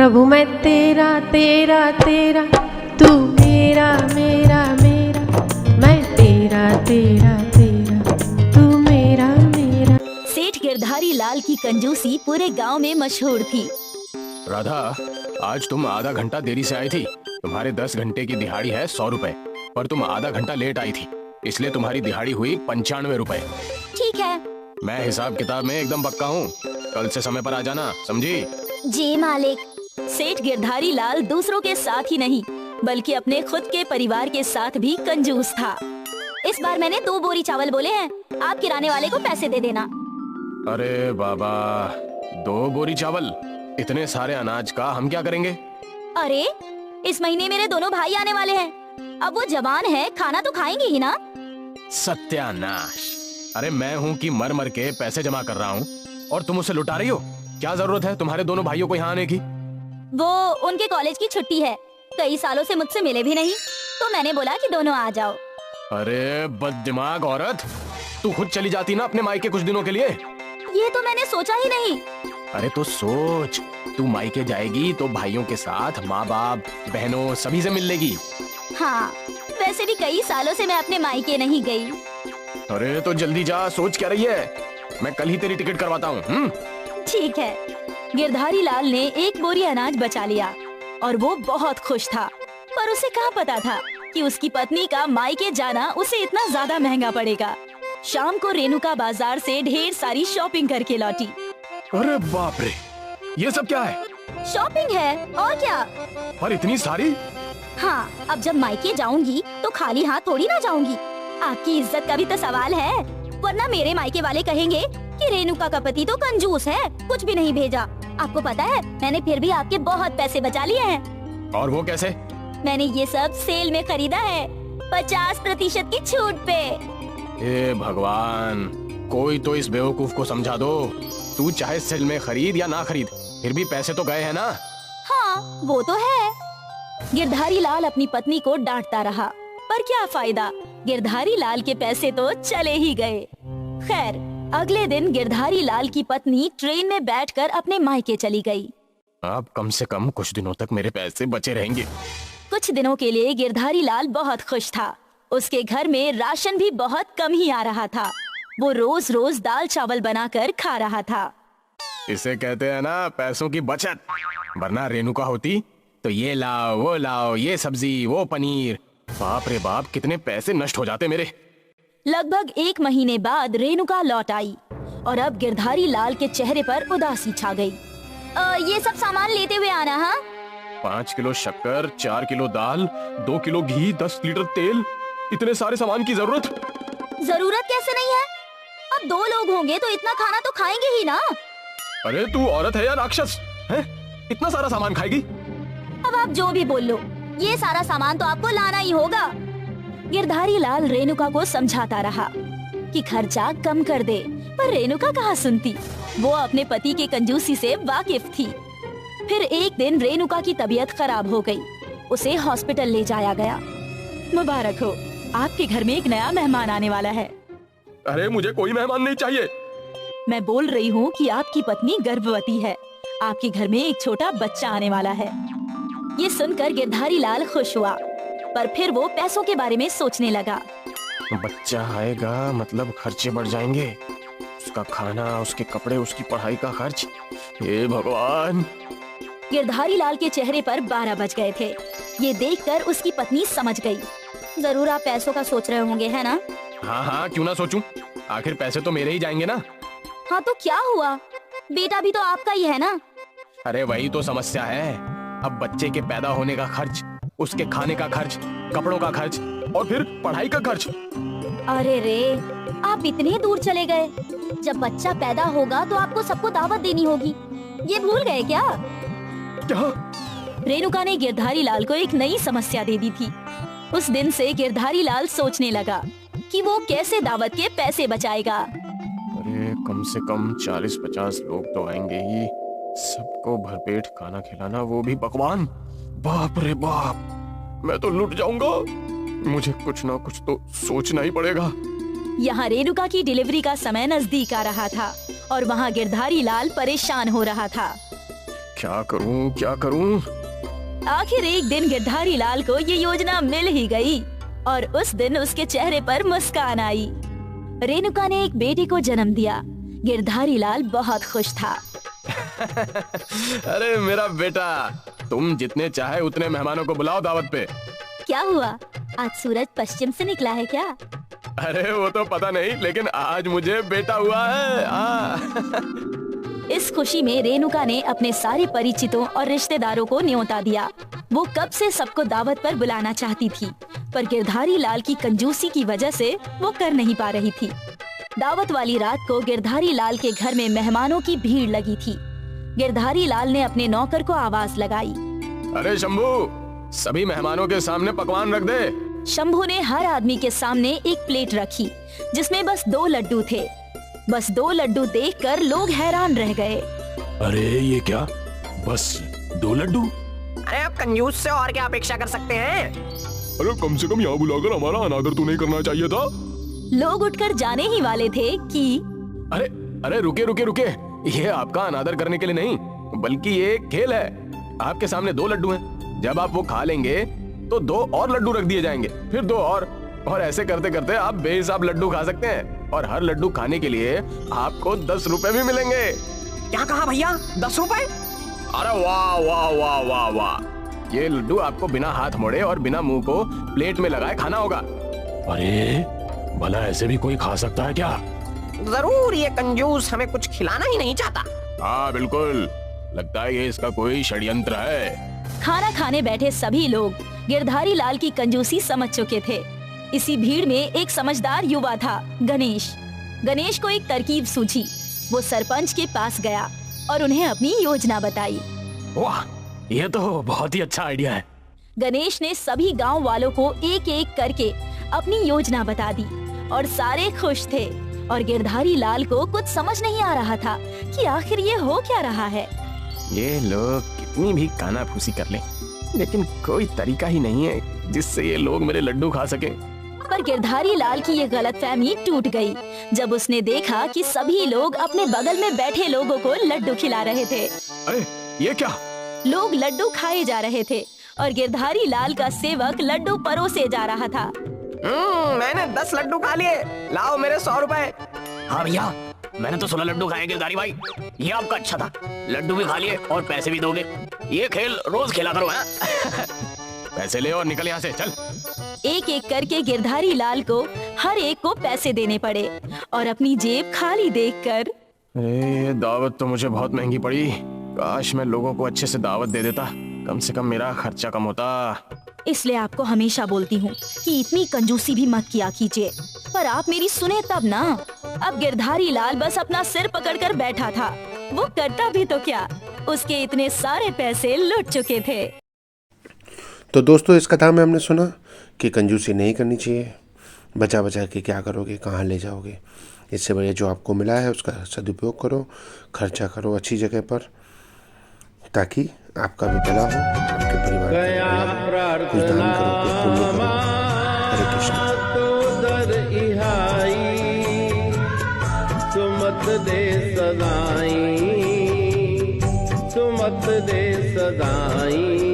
प्रभु मैं तेरा तेरा तेरा, तू मेरा मेरा मेरा, मैं तेरा तेरा तेरा, तू मेरा मेरा। सेठ गिरधारी लाल की कंजूसी पूरे गांव में मशहूर थी। राधा, आज तुम आधा घंटा देरी से आई थी। तुम्हारे 10 घंटे की दिहाड़ी है 100 रुपए, पर तुम आधा घंटा लेट आई थी, इसलिए तुम्हारी दिहाड़ी हुई 95 रुपए। ठीक है। मैं हिसाब किताब में एकदम पक्का हूँ। कल से समय पर आ जाना, समझी? जी मालिक। सेठ गिरधारी लाल दूसरों के साथ ही नहीं बल्कि अपने खुद के परिवार के साथ भी कंजूस था। इस बार मैंने 2 बोरी चावल बोले हैं, आप किराने वाले को पैसे दे देना। अरे बाबा, 2 बोरी चावल? इतने सारे अनाज का हम क्या करेंगे? अरे इस महीने मेरे दोनों भाई आने वाले हैं, अब वो जवान है, खाना तो खाएंगे ही ना। सत्यानाश! अरे मैं हूँ कि मर मर के पैसे जमा कर रहा हूँ और तुम उसे लुटा रही हो। क्या जरूरत है तुम्हारे दोनों भाइयों को यहाँ आने की? वो उनके कॉलेज की छुट्टी है, कई सालों से मुझसे मिले भी नहीं, तो मैंने बोला कि दोनों आ जाओ। अरे बददिमाग औरत, तू खुद चली जाती ना अपने मायके कुछ दिनों के लिए। ये तो मैंने सोचा ही नहीं। अरे तो सोच, तू मायके जाएगी तो भाइयों के साथ माँ बाप बहनों सभी से मिल लेगी। हाँ, वैसे भी कई सालों से मैं अपने मायके नहीं गई। अरे तो जल्दी जा, सोच क्या रही है? मैं कल ही तेरी टिकट करवाता हूँ। ठीक है। गिरधारी लाल ने 1 बोरी अनाज बचा लिया और वो बहुत खुश था, पर उसे कहाँ पता था कि उसकी पत्नी का मायके जाना उसे इतना ज्यादा महंगा पड़ेगा। शाम को रेणुका बाजार से ढेर सारी शॉपिंग करके लौटी। अरे बाप रे, ये सब क्या है? शॉपिंग है और क्या। पर इतनी सारी? हाँ, अब जब मायके जाऊंगी तो खाली हाथ थोड़ी ना जाऊंगी। आपकी इज्जत का भी तो सवाल है, वरना मेरे मायके वाले कहेंगे कि रेणुका का पति तो कंजूस है, कुछ भी नहीं भेजा। आपको पता है, मैंने फिर भी आपके बहुत पैसे बचा लिए हैं। और वो कैसे? मैंने ये सब सेल में खरीदा है, 50% की छूट पे। हे भगवान, कोई तो इस बेवकूफ को समझा दो। तू चाहे सेल में खरीद या ना खरीद, फिर भी पैसे तो गए हैं ना। हाँ, वो तो है। गिरधारी लाल अपनी पत्नी को डांटता रहा, पर क्या फायदा, गिरधारी लाल के पैसे तो चले ही गए। खैर, अगले दिन गिरधारी लाल की पत्नी ट्रेन में बैठकर अपने मायके चली गई। अब कम से कम कुछ दिनों तक मेरे पैसे बचे रहेंगे। कुछ दिनों के लिए गिरधारी लाल बहुत खुश था। उसके घर में राशन भी बहुत कम ही आ रहा था। वो रोज रोज दाल चावल बनाकर खा रहा था। इसे कहते हैं ना पैसों की बचत। वरना रेणुका होती तो ये लाओ, ये सब्जी, वो पनीर, बाप रे बाप, कितने पैसे नष्ट हो जाते मेरे। लगभग 1 महीने बाद रेणुका लौट आई और अब गिरधारी लाल के चेहरे पर उदासी छा गई। ये सब सामान लेते हुए आना। हाँ, 5 किलो शक्कर, 4 किलो दाल, 2 किलो घी, 10 लीटर तेल, इतने सारे सामान की जरूरत कैसे नहीं है? अब 2 लोग होंगे तो इतना खाना तो खाएंगे ही ना। अरे तू औरत है या राक्षस है? इतना सारा सामान खाएगी? अब आप जो भी बोल लो, ये सारा सामान तो आपको लाना ही होगा। गिरधारी लाल रेणुका को समझाता रहा कि खर्चा कम कर दे, पर रेणुका कहाँ सुनती। वो अपने पति के कंजूसी से वाकिफ थी। फिर एक दिन रेणुका की तबीयत खराब हो गई, उसे हॉस्पिटल ले जाया गया। मुबारक हो, आपके घर में एक नया मेहमान आने वाला है। अरे मुझे कोई मेहमान नहीं चाहिए। मैं बोल रही हूँ कि आपकी पत्नी गर्भवती है, आपके घर में एक छोटा बच्चा आने वाला है। ये सुनकर गिरधारी लाल खुश हुआ, पर फिर वो पैसों के बारे में सोचने लगा। बच्चा आएगा मतलब खर्चे बढ़ जाएंगे, उसका खाना, उसके कपड़े, उसकी पढ़ाई का खर्च। हे भगवान! गिरधारी लाल के चेहरे पर 12 बज गए थे। ये देखकर उसकी पत्नी समझ गई। जरूर आप पैसों का सोच रहे होंगे, है ना? हाँ, क्यों ना सोचूं? आखिर पैसे तो मेरे ही जाएंगे ना। हाँ तो क्या हुआ, बेटा भी तो आपका ही है ना। अरे वही तो समस्या है। अब बच्चे के पैदा होने का खर्च, उसके खाने का खर्च, कपड़ों का खर्च और फिर पढ़ाई का खर्च। अरे रे, आप इतने दूर चले गए। जब बच्चा पैदा होगा तो आपको सबको दावत देनी होगी, ये भूल गए क्या? क्या? रेणुका ने गिरधारी लाल को एक नई समस्या दे दी थी। उस दिन से गिरधारी लाल सोचने लगा कि वो कैसे दावत के पैसे बचाएगा। अरे कम से कम 40-50 लोग तो आएंगे ही, सबको भरपेट खाना खिलाना, वो भी पकवान। बाप रे बाप, मैं तो लुट जाऊंगा। मुझे कुछ ना कुछ तो सोचना ही पड़ेगा। यहाँ रेणुका की डिलीवरी का समय नजदीक आ रहा था और वहाँ गिरधारी लाल परेशान हो रहा था। क्या करूं क्या करूं? आखिर एक दिन गिरधारी लाल को ये योजना मिल ही गई और उस दिन उसके चेहरे पर मुस्कान आई। रेणुका ने एक बेटे को जन्म दिया। गिरधारी लाल बहुत खुश था। अरे मेरा बेटा, तुम जितने चाहे उतने मेहमानों को बुलाओ दावत पे। क्या हुआ, आज सूरज पश्चिम से निकला है क्या? अरे वो तो पता नहीं, लेकिन आज मुझे बेटा हुआ है। इस खुशी में रेणुका ने अपने सारे परिचितों और रिश्तेदारों को न्योता दिया। वो कब से सबको दावत पर बुलाना चाहती थी, पर गिरधारी लाल की कंजूसी की वजह से वो कर नहीं पा रही थी। दावत वाली रात को गिरधारी लाल के घर में मेहमानों की भीड़ लगी थी। गिरधारी लाल ने अपने नौकर को आवाज लगाई, अरे शंभू, सभी मेहमानों के सामने पकवान रख दे। शंभू ने हर आदमी के सामने एक प्लेट रखी जिसमें बस 2 लड्डू थे। बस 2 लड्डू देखकर लोग हैरान रह गए। अरे ये क्या, बस 2 लड्डू? अरे आप कंजूस से और क्या अपेक्षा कर सकते हैं? अरे कम से कम यहाँ बुलाकर हमारा अनादर तो नहीं करना चाहिए था। लोग उठकर जाने ही वाले थे कि अरे अरे रुके रुके रुके, ये आपका अनादर करने के लिए नहीं, बल्कि ये एक खेल है। आपके सामने 2 लड्डू हैं। जब आप वो खा लेंगे तो 2 और लड्डू रख दिए जाएंगे, फिर 2 और ऐसे करते करते आप बेहिसाब लड्डू खा सकते हैं। और हर लड्डू खाने के लिए आपको 10 रुपए भी मिलेंगे। क्या कहा भैया, 10 रुपए? अरे वाह वाह वाह वाह वाह, ये लड्डू आपको बिना हाथ मोड़े और बिना मुंह को प्लेट में लगाए खाना होगा। अरे भला ऐसे भी कोई खा सकता है क्या? जरूर ये कंजूस हमें कुछ खिलाना ही नहीं चाहता। हाँ बिल्कुल, लगता है ये इसका कोई षड्यंत्र है। खाना खाने बैठे सभी लोग गिरधारी लाल की कंजूसी समझ चुके थे। इसी भीड़ में एक समझदार युवा था, गणेश। गणेश को एक तरकीब सूझी। वो सरपंच के पास गया और उन्हें अपनी योजना बताई। वाह, ये तो बहुत ही अच्छा आइडिया है। गणेश ने सभी गांव वालों को एक एक करके अपनी योजना बता दी और सारे खुश थे। और गिरधारी लाल को कुछ समझ नहीं आ रहा था कि आखिर ये हो क्या रहा है। ये लोग कितनी भी कानाफूसी कर लें, लेकिन कोई तरीका ही नहीं है जिससे ये लोग मेरे लड्डू खा सकें। पर गिरधारी लाल की ये गलतफहमी टूट गई जब उसने देखा कि सभी लोग अपने बगल में बैठे लोगों को लड्डू खिला रहे थे। अरे ये क्या? लोग लड्डू खाए जा रहे थे और गिरधारी लाल का सेवक लड्डू परोसे जा रहा था। मैंने 10 लड्डू खा लिए, लाओ मेरे 100 रुपए। हाँ भैया, मैंने तो 16 लड्डू खाए गिरधारी भाई। ये आपका अच्छा था, लड्डू भी खा लिए और पैसे भी दोगे। ये खेल रोज खेला करो है? पैसे ले और निकल यहाँ से, चल। एक एक करके गिरधारी लाल को हर एक को पैसे देने पड़े और अपनी जेब खाली देखकर, अरे दावत तो मुझे बहुत महंगी पड़ी। काश मैं लोगों को अच्छे से दावत दे देता, कम से कम मेरा खर्चा कम होता। इसलिए आपको हमेशा बोलती हूँ कि इतनी कंजूसी भी मत किया कीजिए, पर आप मेरी सुने तब ना। अब गिरधारी लाल बस अपना सिर पकड़कर बैठा था। वो करता भी तो क्या, उसके इतने सारे पैसे लुट चुके थे। तो दोस्तों, इस कथा में हमने सुना कि कंजूसी नहीं करनी चाहिए। बचा बचा के क्या करोगे, कहाँ ले जाओगे। इससे बढ़िया जो आपको मिला है उसका सदुपयोग करो, खर्चा करो अच्छी जगह पर, ताकि आपका भी भला हो, आपके परिवार का भी भला हो। कुछ दान करो, कुछ पुण्य करो। हरे कृष्ण। सुमत दे सदाई, सुमत दे सदाई।